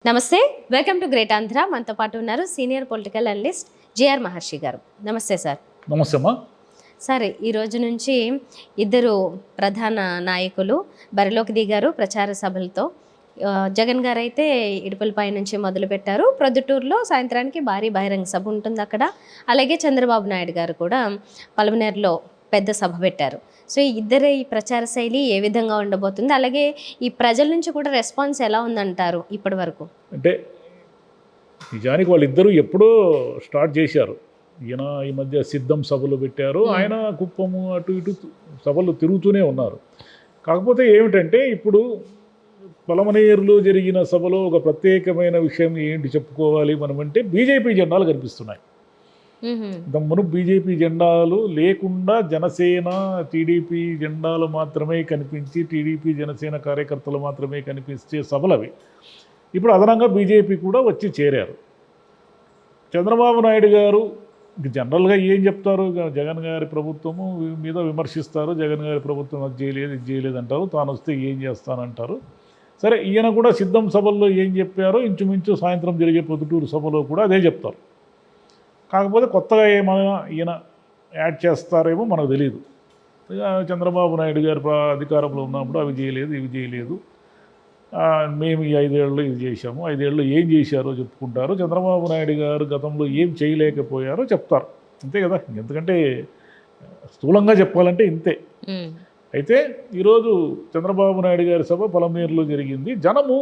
నమస్తే, welcome to great Andhra. మనతో పాటు ఉన్నారు సీనియర్ పొలిటికల్ అనలిస్ట్ జిఆర్ మహర్షి గారు. నమస్తే సార్. నమస్తే అమ్మా. సరే, ఈ రోజు నుంచి ఇద్దరు ప్రధాన నాయకులు బరిలోకి దిగారు ప్రచార సభలతో. జగన్ గారు అయితే ఇడుపులపై నుంచి మొదలుపెట్టారు. ప్రొద్దుటూరులో సాయంత్రానికి భారీ బహిరంగ సభ ఉంటుంది అక్కడ. అలాగే చంద్రబాబు నాయుడు గారు కూడా పలమనేరులో పెద్ద సభ పెట్టారు. సో ఈ ఇద్దరి ఈ ప్రచార శైలి ఏ విధంగా ఉండబోతుంది, అలాగే ఈ ప్రజల నుంచి కూడా రెస్పాన్స్ ఎలా ఉందంటారు ఇప్పటి వరకు? అంటే నిజానికి వాళ్ళిద్దరూ ఎప్పుడో స్టార్ట్ చేశారు. ఈయన ఈ మధ్య సిద్ధం సభలు పెట్టారు, ఆయన కుప్పము అటు ఇటు సభలు తిరుగుతూనే ఉన్నారు. కాకపోతే ఏమిటంటే ఇప్పుడు పలమనేరులో జరిగిన సభలో ఒక ప్రత్యేకమైన విషయం ఏంటి చెప్పుకోవాలి మనం అంటే, బీజేపీ జెండాలు కనిపిస్తున్నాయి. దమ్మును బీజేపీ జెండాలు లేకుండా జనసేన టీడీపీ జెండాలు మాత్రమే కనిపించి, టీడీపీ జనసేన కార్యకర్తలు మాత్రమే కనిపించే సభలవి. ఇప్పుడు అదనంగా బీజేపీ కూడా వచ్చి చేరారు. చంద్రబాబు నాయుడు గారు జనరల్గా ఏం చెప్తారు, జగన్ గారి ప్రభుత్వము మీద విమర్శిస్తారు. జగన్ గారి ప్రభుత్వం అది చేయలేదు ఇది చేయలేదు అంటారు, తాను వస్తే ఏం చేస్తానంటారు. సరే, ఈయన కూడా సిద్ధం సభల్లో ఏం చెప్పారో ఇంచుమించు సాయంత్రం జరిగే పొద్దుటూరు సభలో కూడా అదే చెప్తారు. కాకపోతే కొత్తగా ఏమైనా ఈయన యాడ్ చేస్తారేమో మనకు తెలియదు. చంద్రబాబు నాయుడు గారు అధికారంలో ఉన్నప్పుడు అవి చేయలేదు ఇవి చేయలేదు, మేము ఈ 5 ఏళ్ళు ఇది చేశాము, 5 ఏళ్ళు ఏం చేశారో చెప్పుకుంటారు. చంద్రబాబు నాయుడు గారు గతంలో ఏం చేయలేకపోయారో చెప్తారు, అంతే కదా. ఎందుకంటే స్థూలంగా చెప్పాలంటే ఇంతే. అయితే ఈరోజు చంద్రబాబు నాయుడు గారి సభ పలమనేరులో జరిగింది. జనము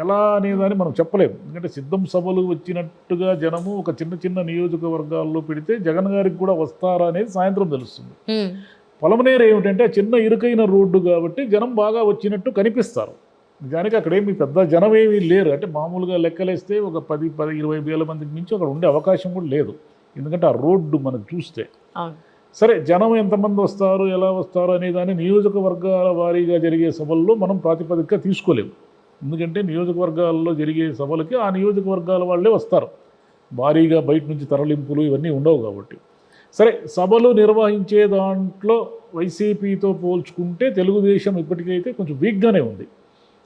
ఎలా అనేదాన్ని మనం చెప్పలేము. ఎందుకంటే సిద్ధం సభలు వచ్చినట్టుగా జనము ఒక చిన్న చిన్న నియోజకవర్గాల్లో పెడితే జగన్ గారికి కూడా వస్తారా అనేది సాయంత్రం తెలుస్తుంది. పలమనేరు ఏమిటంటే చిన్న ఇరుకైన రోడ్డు కాబట్టి జనం బాగా వచ్చినట్టు కనిపిస్తారు. నిజానికి అక్కడేమి పెద్ద జనం ఏమీ లేరు. అంటే మామూలుగా లెక్కలేస్తే ఒక 10-20 వేల మందికి మించి అక్కడ ఉండే అవకాశం కూడా లేదు. ఎందుకంటే ఆ రోడ్డు మనకు చూస్తే. సరే, జనం ఎంతమంది వస్తారు ఎలా వస్తారు అనే దాన్ని నియోజకవర్గాల వారీగా జరిగే సభల్లో మనం ప్రాతిపదికగా తీసుకోలేము. ఎందుకంటే నియోజకవర్గాల్లో జరిగే సభలకి ఆ నియోజకవర్గాల వాళ్ళే వస్తారు, భారీగా బయట నుంచి తరలింపులు ఇవన్నీ ఉండవు కాబట్టి. సరే, సభలు నిర్వహించే దాంట్లో వైసీపీతో పోల్చుకుంటే తెలుగుదేశం ఇప్పటికైతే కొంచెం వీక్గానే ఉంది.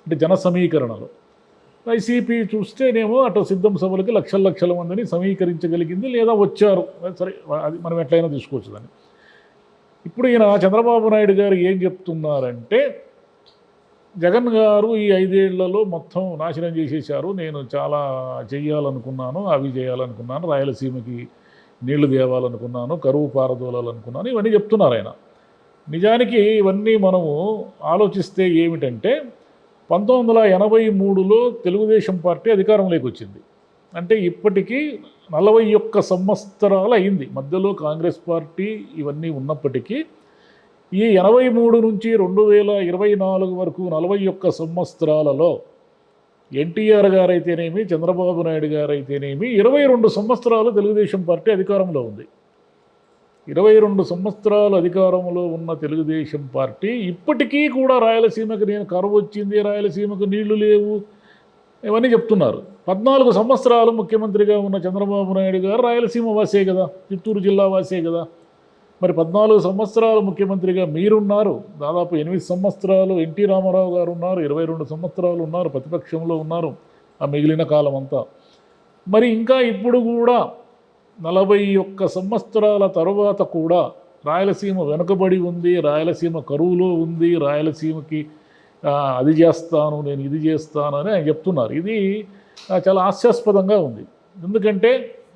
అంటే జన సమీకరణలో వైసీపీ చూస్తేనేమో అటు సిద్ధం సభలకి లక్షల మందిని సమీకరించగలిగింది, లేదా వచ్చారు. సరే, అది మనం ఎట్లయినా తీసుకోవచ్చు దాన్ని. ఇప్పుడు ఈయన చంద్రబాబు నాయుడు గారు ఏం చెప్తున్నారంటే, జగన్ గారు ఈ 5 ఏళ్లలో మొత్తం నాశనం చేసేశారు, నేను చాలా చెయ్యాలనుకున్నాను, అవి చేయాలనుకున్నాను, రాయలసీమకి నీళ్లు తేవాలనుకున్నాను, కరువు పారదోలాలనుకున్నాను, ఇవన్నీ చెప్తున్నారు ఆయన. నిజానికి ఇవన్నీ మనము ఆలోచిస్తే ఏమిటంటే 1983లో తెలుగుదేశం పార్టీ అధికారంలోకి వచ్చింది. అంటే ఇప్పటికీ 41 సంవత్సరాలు అయింది. మధ్యలో కాంగ్రెస్ పార్టీ ఇవన్నీ ఉన్నప్పటికీ ఈ 83 నుంచి 2024 వరకు 41 సంవత్సరాలలో ఎన్టీఆర్ గారైతేనేమి, చంద్రబాబు నాయుడు గారైతేనేమి 22 సంవత్సరాలు తెలుగుదేశం పార్టీ అధికారంలో ఉంది. 22 సంవత్సరాలు అధికారంలో ఉన్న తెలుగుదేశం పార్టీ ఇప్పటికీ కూడా రాయలసీమకు నేను కరువు వచ్చింది, రాయలసీమకు నీళ్లు లేవు ఇవన్నీ చెప్తున్నారు. 14 సంవత్సరాలు ముఖ్యమంత్రిగా ఉన్న చంద్రబాబు నాయుడు గారు రాయలసీమ వాసే కదా, చిత్తూరు జిల్లా వాసే కదా. మరి 14 సంవత్సరాలు ముఖ్యమంత్రిగా మీరున్నారు, దాదాపు 8 సంవత్సరాలు ఎన్టీ రామారావు గారు ఉన్నారు, 22 సంవత్సరాలు ఉన్నారు, ప్రతిపక్షంలో ఉన్నారు ఆ మిగిలిన కాలం అంతా. మరి ఇంకా ఇప్పుడు కూడా 41 సంవత్సరాల తరువాత కూడా రాయలసీమ వెనుకబడి ఉంది, రాయలసీమ కరువులో ఉంది, రాయలసీమకి అది చేస్తాను నేను ఇది చేస్తాను అని ఆయన చెప్తున్నారు. ఇది చాలా హాస్యాస్పదంగా ఉంది. ఎందుకంటే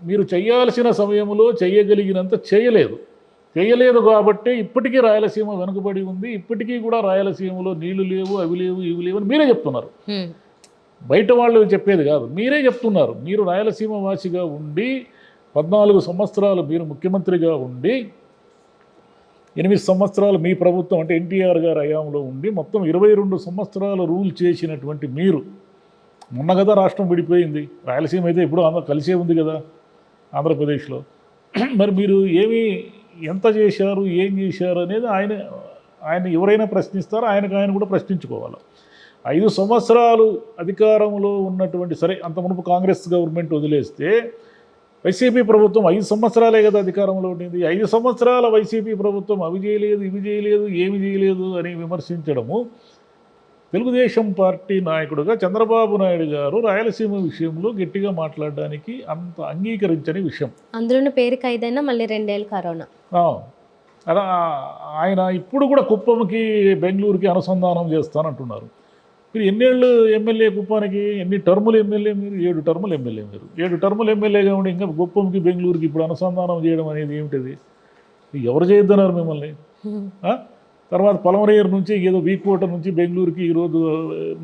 మీరు చేయాల్సిన సమయంలో చేయగలిగినంత చేయలేదు కాబట్టి ఇప్పటికీ రాయలసీమ వెనుకబడి ఉంది, ఇప్పటికీ కూడా రాయలసీమలో నీళ్లు లేవు అవి లేవు ఇవి లేవు అని మీరే చెప్తున్నారు. బయట వాళ్ళు చెప్పేది కాదు, మీరే చెప్తున్నారు. మీరు రాయలసీమ వాసిగా ఉండి 14 సంవత్సరాలు మీరు ముఖ్యమంత్రిగా ఉండి 8 సంవత్సరాలు మీ ప్రభుత్వం అంటే ఎన్టీఆర్ గారి హయాంలో ఉండి మొత్తం 22 సంవత్సరాలు రూల్ చేసినటువంటి మీరు, మొన్న కదా రాష్ట్రం విడిపోయింది, రాయలసీమ అయితే ఇప్పుడు కలిసే ఉంది కదా ఆంధ్రప్రదేశ్లో. మరి మీరు ఎంత చేశారు ఏం చేశారు అనేది ఆయన ఎవరైనా ప్రశ్నిస్తారో ఆయన కూడా ప్రశ్నించుకోవాలి. 5 సంవత్సరాలు అధికారంలో ఉన్నటువంటి, సరే అంత మునుపు కాంగ్రెస్ గవర్నమెంట్ వదిలేస్తే వైసీపీ ప్రభుత్వం 5 సంవత్సరాలే కదా అధికారంలో ఉండింది. 5 సంవత్సరాల వైసీపీ ప్రభుత్వం అవి చేయలేదు ఇవి చేయలేదు ఏమి చేయలేదు అని విమర్శించడము తెలుగుదేశం పార్టీ నాయకుడిగా చంద్రబాబు నాయుడు గారు రాయలసీమ విషయంలో గట్టిగా మాట్లాడడానికి అంత అంగీకరించని విషయం. అందులోని పేరుకి 5 అయినా మళ్ళీ 2 ఏళ్ళు కరోనా. ఆ, అలా ఆయన ఇప్పుడు కూడా కుప్పంకి బెంగళూరుకి అనుసంధానం చేస్తానంటున్నారు. మీరు ఎన్నేళ్ళు ఎమ్మెల్యే కుప్పానికి, ఎన్ని టర్ములు ఎమ్మెల్యే మీరు? 7 టర్ములు ఎమ్మెల్యే మీరు. 7 టర్ములు ఎమ్మెల్యేగా ఉండి ఇంకా కుప్పంకి బెంగళూరుకి ఇప్పుడు అనుసంధానం చేయడం అనేది ఏమిటిది? ఎవరు చేయొద్దన్నారు మిమ్మల్ని? ఆ? తర్వాత పొలమరేరు నుంచి ఏదో వీకోట నుంచి బెంగళూరుకి ఈరోజు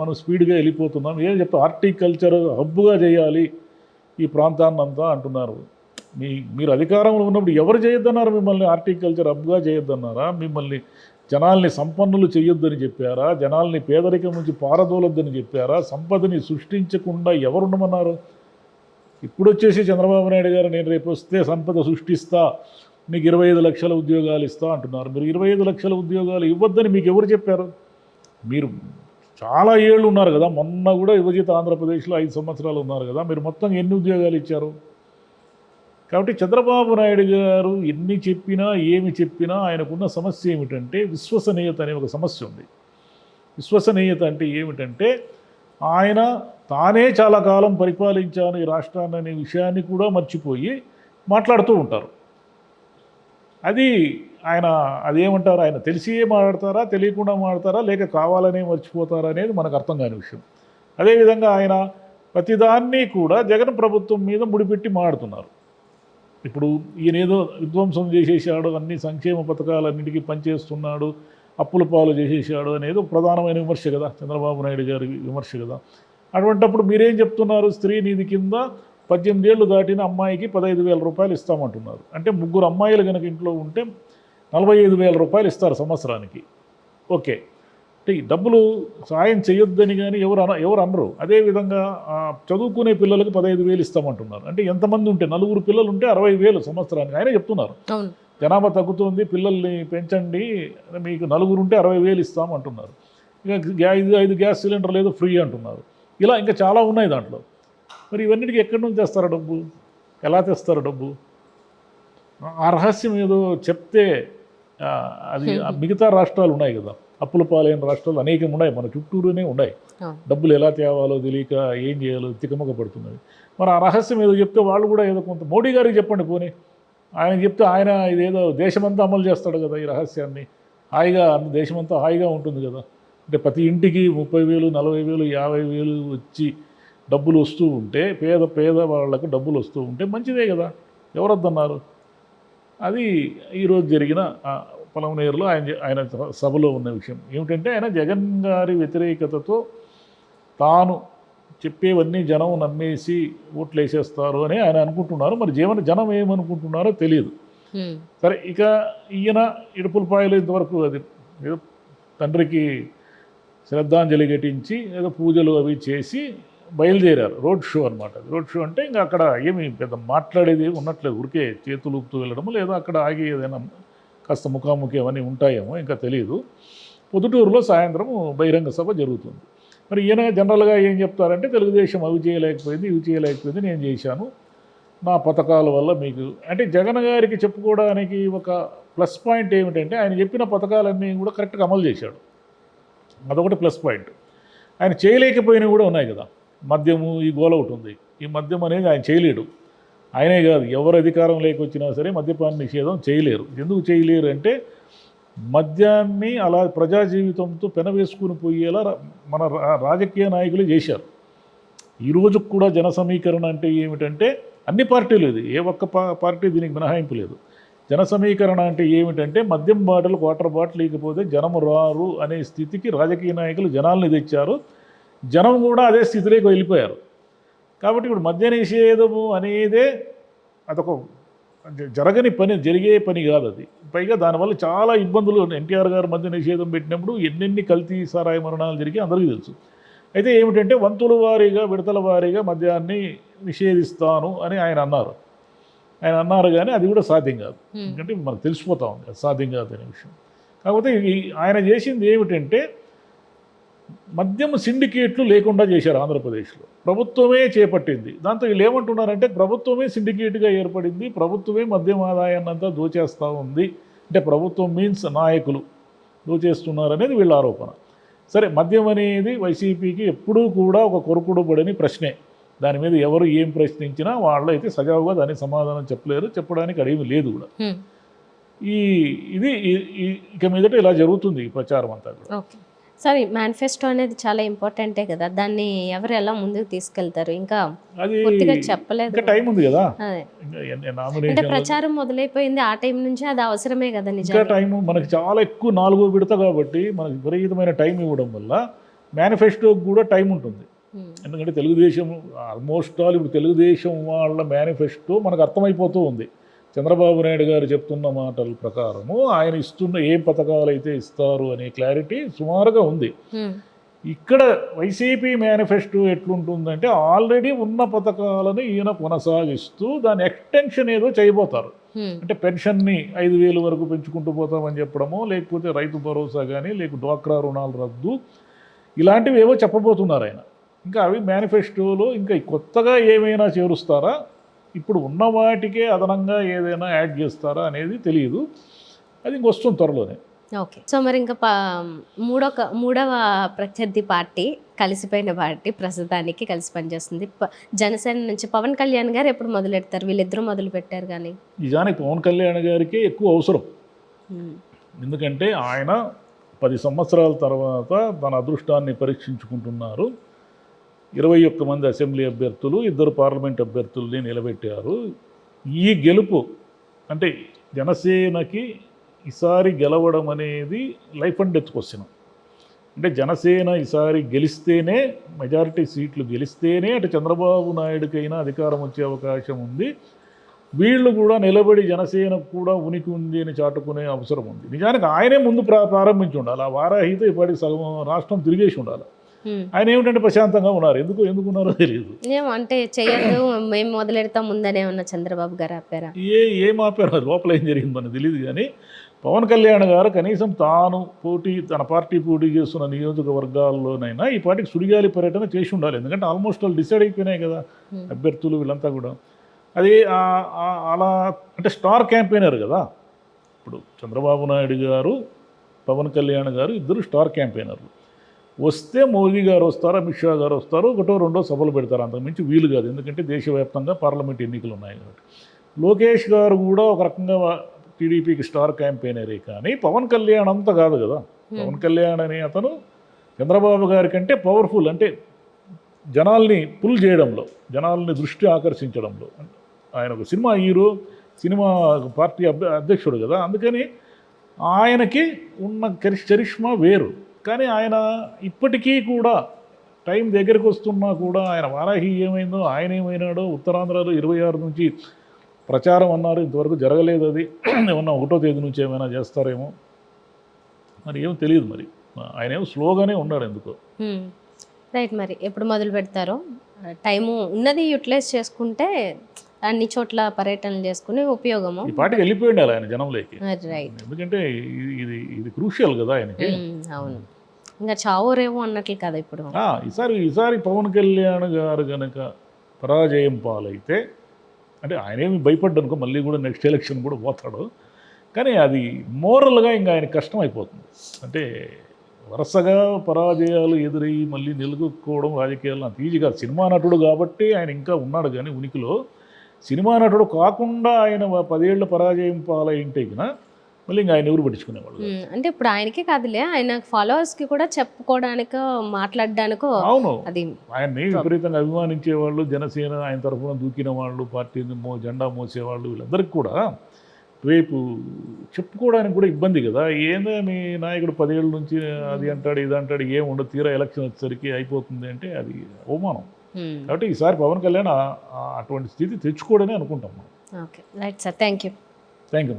మనం స్పీడ్గా వెళ్ళిపోతున్నాం. ఏం చెప్తా, హార్టికల్చర్ హబ్గా చేయాలి ఈ ప్రాంతాన్ని అంతా అంటున్నారు. మీరు అధికారంలో ఉన్నప్పుడు ఎవరు చేయొద్దన్నారు మిమ్మల్ని? హార్టికల్చర్ హబ్గా చేయొద్దన్నారా? మిమ్మల్ని జనాల్ని సంపన్నులు చేయొద్దని చెప్పారా? జనాల్ని పేదరికం నుంచి పారదోలొద్దని చెప్పారా? సంపదని సృష్టించకుండా ఎవరు ఉండమన్నారు? ఇప్పుడు వచ్చేసి చంద్రబాబు నాయుడు గారు నేను రేపు వస్తే సంపద సృష్టిస్తా, మీకు 25 లక్షల ఉద్యోగాలు ఇస్తా అంటున్నారు. మీరు 25 లక్షల ఉద్యోగాలు ఇవ్వద్దని మీకు ఎవరు చెప్పారు? మీరు చాలా ఏళ్ళు ఉన్నారు కదా, మొన్న కూడా విభజిత ఆంధ్రప్రదేశ్లో 5 సంవత్సరాలు ఉన్నారు కదా, మీరు మొత్తం ఎన్ని ఉద్యోగాలు ఇచ్చారు? కాబట్టి చంద్రబాబు నాయుడు గారు ఎన్ని చెప్పినా ఏమి చెప్పినా ఆయనకున్న సమస్య ఏమిటంటే విశ్వసనీయత అనే ఒక సమస్య ఉంది. విశ్వసనీయత అంటే ఏమిటంటే ఆయన తానే చాలా కాలం పరిపాలించాను ఈ రాష్ట్రాన్ని అనే విషయాన్ని కూడా మర్చిపోయి మాట్లాడుతూ ఉంటారు. అది ఆయన అదేమంటారు, ఆయన తెలిసి మాట్లాడతారా, తెలియకుండా మాట్లాడతారా, లేక కావాలనే మర్చిపోతారా అనేది మనకు అర్థం కాని విషయం. అదేవిధంగా ఆయన ప్రతిదాన్ని కూడా జగన్ ప్రభుత్వం మీద ముడిపెట్టి మాట్లాడుతున్నారు. ఇప్పుడు ఈయన ఏదో విధ్వంసం చేసేసాడు, అన్ని సంక్షేమ పథకాలన్నిటికీ పనిచేస్తున్నాడు, అప్పుల పాలు చేసేసాడు అనేది ఒక ప్రధానమైన విమర్శ కదా, చంద్రబాబు నాయుడు గారి విమర్శ కదా. అటువంటిప్పుడు మీరేం చెప్తున్నారు? స్త్రీ నిధి కింద 18 ఏళ్ళు దాటిన అమ్మాయికి 15,000 రూపాయలు ఇస్తామంటున్నారు. అంటే 3 అమ్మాయిలు కనుక ఇంట్లో ఉంటే 45,000 రూపాయలు ఇస్తారు సంవత్సరానికి. ఓకే, అంటే ఈ డబ్బులు సాయం చేయొద్దని కానీ ఎవరు అనరు. అదేవిధంగా చదువుకునే పిల్లలకు 15,000 ఇస్తామంటున్నారు. అంటే ఎంతమంది ఉంటే 4 పిల్లలు ఉంటే 60,000 సంవత్సరానికి. ఆయనే చెప్తున్నారు జనాభా తగ్గుతుంది, పిల్లల్ని పెంచండి, మీకు 4 ఉంటే 60,000 ఇస్తామంటున్నారు. ఇక 5 గ్యాస్ సిలిండర్లు ఏదో ఫ్రీ అంటున్నారు. ఇలా ఇంకా చాలా ఉన్నాయి దాంట్లో. మరి ఇవన్నిటికీ ఎక్కడి నుంచి తెస్తారు డబ్బు? ఎలా తెస్తారు డబ్బు? ఆ రహస్యం ఏదో చెప్తే అది మిగతా రాష్ట్రాలు ఉన్నాయి కదా, అప్పుల పాలైన రాష్ట్రాలు అనేకం ఉన్నాయి, మన చుట్టూరునే ఉన్నాయి. డబ్బులు ఎలా తేవాలో తెలియక ఏం చేయాలో తికమక పడుతున్నది. మరి ఆ రహస్యం ఏదో చెప్తే వాళ్ళు కూడా ఏదో కొంత మోడీ గారికి చెప్పండి పోనీ. ఆయన చెప్తే ఆయన ఇదేదో దేశమంతా అమలు చేస్తాడు కదా ఈ రహస్యాన్ని. హాయిగా దేశమంతా హాయిగా ఉంటుంది కదా. అంటే ప్రతి ఇంటికి 30,000, 40,000, 50,000 వచ్చి డబ్బులు వస్తూ ఉంటే, పేద వాళ్ళకు డబ్బులు వస్తూ ఉంటే మంచిదే కదా, ఎవరొద్దన్నారు? అది ఈరోజు జరిగిన పొలంనేరులో ఆయన సభలో ఉన్న విషయం ఏమిటంటే, ఆయన జగన్ గారి వ్యతిరేకతతో తాను చెప్పేవన్నీ జనం నమ్మేసి ఓట్లు వేసేస్తారు అని ఆయన అనుకుంటున్నారు. మరి జనం ఏమనుకుంటున్నారో తెలియదు. సరే, ఇక ఈయన ఇడుపులపాయలు ఇంతవరకు అది ఏదో తండ్రికి శ్రద్ధాంజలి ఘటించి ఏదో పూజలు అవి చేసి బయలుదేరారు. రోడ్ షో అనమాట. రోడ్ షో అంటే ఇంకా అక్కడ ఏమి పెద్ద మాట్లాడేది ఉన్నట్లేదు, ఊరికే చేతులు ఊపుతూ వెళ్ళడము, లేదా అక్కడ ఆగి ఏదైనా కాస్త ముఖాముఖి అవన్నీ ఉంటాయేమో ఇంకా తెలియదు. పొద్దుటూరులో సాయంత్రం బహిరంగ సభ జరుగుతుంది. మరి ఈయన జనరల్గా ఏం చెప్తారంటే, తెలుగుదేశం అవి చేయలేకపోయింది, ఇవి చేయలేకపోయింది, నేను చేశాను, నా పథకాల వల్ల మీకు. అంటే జగన్ గారికి చెప్పుకోవడానికి ఒక ప్లస్ పాయింట్ ఏమిటంటే, ఆయన చెప్పిన పథకాలన్నీ కూడా కరెక్ట్గా అమలు చేశాడు. అదొకటి ప్లస్ పాయింట్. ఆయన చేయలేకపోయినవి కూడా ఉన్నాయి కదా. మద్యము ఈ గోల ఒకటి ఉంది. ఈ మద్యం అనేది ఆయన చేయలేడు. ఆయనే కాదు, ఎవరు అధికారం లేకొచ్చినా సరే మద్యపాన నిషేధం చేయలేరు. ఎందుకు చేయలేరు అంటే, మద్యాన్ని అలా ప్రజా జీవితంతో పెనవేసుకుని పోయేలా మన రాజకీయ నాయకులు చేశారు. ఈరోజు కూడా జన సమీకరణ అంటే ఏమిటంటే, అన్ని పార్టీలు, ఇది ఏ ఒక్క పార్టీ దీనికి మినహాయింపు లేదు. జన సమీకరణ అంటే ఏమిటంటే, మద్యం బాటిల్, వాటర్ బాటిల్ లేకపోతే జనం రారు అనే స్థితికి రాజకీయ నాయకులు జనాల్ని తెచ్చారు. జనం కూడా అదే స్థితిలోకి వెళ్ళిపోయారు. కాబట్టి ఇప్పుడు మద్య నిషేధము అనేదే అదొక జరగని పని, జరిగే పని కాదు అది. పైగా దానివల్ల చాలా ఇబ్బందులు. ఎన్టీఆర్ గారు మద్య నిషేధం పెట్టినప్పుడు ఎన్నెన్ని కల్తీ సారాయి మరణాలు జరిగి అందరికీ తెలుసు. అయితే ఏమిటంటే, వంతుల వారీగా, విడతల వారీగా మద్యాన్ని నిషేధిస్తాను అని ఆయన అన్నారు. కానీ అది కూడా సాధ్యం కాదు. ఎందుకంటే మనకు తెలిసిపోతా ఉంది అది సాధ్యం కాదు అనే విషయం. కాకపోతే ఆయన చేసింది ఏమిటంటే, మద్యం సిండికేట్లు లేకుండా చేశారు ఆంధ్రప్రదేశ్లో. ప్రభుత్వమే చేపట్టింది. దాంతో వీళ్ళు ఏమంటున్నారంటే, ప్రభుత్వమే సిండికేట్గా ఏర్పడింది, ప్రభుత్వమే మద్యం ఆదాయాన్నంతా దోచేస్తూ ఉంది. అంటే ప్రభుత్వం మీన్స్ నాయకులు దోచేస్తున్నారనేది వీళ్ళ ఆరోపణ. సరే, మద్యం అనేది వైసీపీకి ఎప్పుడూ కూడా ఒక కొరుకుడు పడని ప్రశ్నే. దాని మీద ఎవరు ఏం ప్రశ్నించినా వాళ్ళు అయితే సజావుగా దానికి సమాధానం చెప్పలేరు, చెప్పడానికి అడిగి లేదు కూడా. ఇది ఇక మీదట ఇలా జరుగుతుంది ఈ ప్రచారం అంతా కూడా. ఓకే, సరే, మేనిఫెస్టో అనేది చాలా ఇంపార్టెంటే కదా, దాన్ని ఎవరు ఎలా ముందుకు తీసుకెళ్తారు? ఇంకా అది పూర్తిగా చెప్పలేదు, ఇంకా టైం ఉంది కదా. అదే అంటే నామినేషన్ ప్రచారం మొదలైపోయింది ఆ టైం నుంచి, అది అవసరమే కదా ఇంకా నిజంగా. టైం మనకి చాలా ఎక్కువ 4వ విడత కాబట్టి మనకి విపరీతమైన టైం ఇవ్వడం వల్ల మేనిఫెస్టోకి కూడా టైం ఉంటుంది. ఎందుకంటే తెలుగుదేశం ఆల్మోస్ట్ ఆల్ ఇప్పుడు తెలుగుదేశం వాళ్ళ మేనిఫెస్టో మనకు అర్థమైపోతూ ఉంది. చంద్రబాబు నాయుడు గారు చెప్తున్న మాటల ప్రకారము ఆయన ఇస్తున్న ఏ పథకాలు అయితే ఇస్తారు అనే క్లారిటీ సుమారుగా ఉంది. ఇక్కడ వైసీపీ మేనిఫెస్టో ఎట్లుంటుందంటే ఆల్రెడీ ఉన్న పథకాలను ఈయన కొనసాగిస్తూ దాని ఎక్స్టెన్షన్ ఏదో చేయబోతారు. అంటే పెన్షన్ని 5,000 వరకు పెంచుకుంటూ పోతామని చెప్పడము, లేకపోతే రైతు భరోసా కానీ, లేకపోతే డ్వాక్రా రుణాలు రద్దు, ఇలాంటివి ఏవో చెప్పబోతున్నారు ఆయన. ఇంకా అవి మేనిఫెస్టోలో ఇంకా కొత్తగా ఏమైనా చేరుస్తారా, ఇప్పుడు ఉన్న వాటికే అదనంగా ఏదైనా యాడ్ చేస్తారా అనేది తెలియదు. అది వస్తుంది త్వరలోనే. ఓకే, సో మరి ఇంకా మూడవ ప్రత్యర్థి పార్టీ, కలిసిపోయిన పార్టీ, ప్రస్తుతానికి కలిసి పనిచేస్తుంది జనసేన నుంచి పవన్ కళ్యాణ్ గారు ఎప్పుడు మొదలెడతారు? వీళ్ళిద్దరూ మొదలు పెట్టారు కానీ నిజానికి పవన్ కళ్యాణ్ గారికి ఎక్కువ అవసరం. ఎందుకంటే ఆయన 10 సంవత్సరాల తర్వాత తన అదృష్టాన్ని పరీక్షించుకుంటున్నారు. 21 మంది అసెంబ్లీ అభ్యర్థులు, 2 పార్లమెంట్ అభ్యర్థుల్ని నిలబెట్టారు. ఈ గెలుపు అంటే జనసేనకి ఈసారి గెలవడం అనేది లైఫ్ అండ్ డెత్ క్వశ్చన్. అంటే జనసేన ఈసారి గెలిస్తేనే, మెజారిటీ సీట్లు గెలిస్తేనే అటు చంద్రబాబు నాయుడుకైనా అధికారం వచ్చే అవకాశం ఉంది. వీళ్ళు కూడా నిలబడి జనసేనకు కూడా ఉనికి ఉంది అని చాటుకునే అవసరం ఉంది. నిజానికి ఆయనే ముందు ప్రారంభించి ఉండాలి. ఆ వారాహితో ఇప్పటికి సగం రాష్ట్రం తిరిగేసి ఉండాలి. ఆయన ఏమిటంటే ప్రశాంతంగా ఉన్నారు. ఎందుకున్నారో తెలియదు. అంటే చేయొద్దు, మేము మొదలెడతాం ముందనే ఉన్న చంద్రబాబు గారు ఆపారా? ఏం ఆపారు, లోపల ఏం జరిగింది మనకు తెలియదు. కానీ పవన్ కళ్యాణ్ గారు కనీసం తాను తన పార్టీ పోటీ చేస్తున్న నియోజకవర్గాల్లోనైనా ఈ పార్టీకి సుడిగాలి పర్యటన చేసి ఉండాలి. ఎందుకంటే ఆల్మోస్ట్ వాళ్ళు డిసైడ్ అయిపోయినాయి కదా అభ్యర్థులు వీళ్ళంతా కూడా. అది అలా అంటే స్టార్ క్యాంపెయినర్ కదా. ఇప్పుడు చంద్రబాబు నాయుడు గారు, పవన్ కళ్యాణ్ గారు ఇద్దరు స్టార్ క్యాంపెయినర్లు. వస్తే మోదీ గారు వస్తారు, అమిత్ షా గారు వస్తారు, 1, 2 సభలు పెడతారు. అంతకుమించి వీలు కాదు. ఎందుకంటే దేశవ్యాప్తంగా పార్లమెంట్ ఎన్నికలు ఉన్నాయి కాబట్టి. లోకేష్ గారు కూడా ఒక రకంగా టీడీపీకి స్టార్ క్యాంపెయినరే, కానీ పవన్ కళ్యాణ్ అంత కాదు కదా. పవన్ కళ్యాణ్ అనే అతను చంద్రబాబు గారి కంటే పవర్ఫుల్. అంటే జనాల్ని పుల్ చేయడంలో, జనాల్ని దృష్టి ఆకర్షించడంలో. ఆయన ఒక సినిమా హీరో, సినిమా పార్టీ అధ్యక్షుడు కదా. అందుకని ఆయనకి ఉన్న చరిష్మా వేరు. కానీ ఆయన ఇప్పటికీ కూడా టైం దగ్గరికి వస్తున్నా కూడా ఆయన వారాహి ఏమైందో, ఆయన ఏమైనాడో, ఉత్తరాంధ్రలో 26 నుంచి ప్రచారం అన్నారు, ఇంతవరకు జరగలేదు. అది ఏమన్నా 1వ తేదీ నుంచి ఏమైనా చేస్తారేమో మరి, ఏమో తెలియదు. మరి ఆయన ఏమో స్లోగానే ఉన్నాడు ఎందుకో. రైట్, మరి ఎప్పుడు మొదలు పెడతారో? టైము ఉన్నది యూటిలైజ్ చేసుకుంటే అన్ని చోట్ల పర్యటనలు చేసుకునే ఉపయోగము. ఈ పార్టీకి వెళ్ళిపోయింది ఆయన జనంలోకి. రైట్, ఎందుకంటే ఇది క్రూషియల్ కదా ఆయనకి. అవును, ఇంకా చావోరేమో అన్నట్లు కదా ఇప్పుడు. ఈసారి పవన్ కళ్యాణ్ గారు కనుక పరాజయం పాలైతే, అంటే ఆయనేమి భయపడ్డనుకో మళ్ళీ కూడా నెక్స్ట్ ఎలక్షన్ కూడా పోతాడు. కానీ అది మోరల్గా ఇంకా ఆయన కష్టం అయిపోతుంది. అంటే వరుసగా పరాజయాలు ఎదురయ్యి మళ్ళీ నిలదొక్కుకోవడం రాజకీయాల్లో అంత ఈజీ కాదు. సినిమా నటుడు కాబట్టి ఆయన ఇంకా ఉన్నాడు. కానీ ఉనికిలో సినిమా నటుడు కాకుండా ఆయన 10 ఏళ్ళ పరాజయం పాలైంటేకినా మళ్ళీ ఇంకా ఆయన ఎవరు పట్టించుకునేవాళ్ళు. అంటే ఇప్పుడు ఆయనకే కాదులే, ఆయన ఫాలోవర్స్కి కూడా చెప్పుకోవడానికో మాట్లాడడానికో. అవును, అది ఆయన్ని విపరీతంగా అభిమానించేవాళ్ళు, జనసేన ఆయన తరఫున దూకిన వాళ్ళు, పార్టీని జెండా మోసేవాళ్ళు, వీళ్ళందరికీ కూడా రేపు చెప్పుకోవడానికి కూడా ఇబ్బంది కదా. ఏందో మీ నాయకుడు 10 ఏళ్ళ నుంచి అది అంటాడు, ఇది అంటాడు, ఏం ఉండదు, తీరా ఎలక్షన్ వచ్చేసరికి అయిపోతుంది అంటే అది అవమానం. కాబట్టి ఈసారి పవన్ కళ్యాణ్ అటువంటి స్థితి తెచ్చుకోవడమే అనుకుంటాం మనం. Okay, right sir, thank you. Thank you.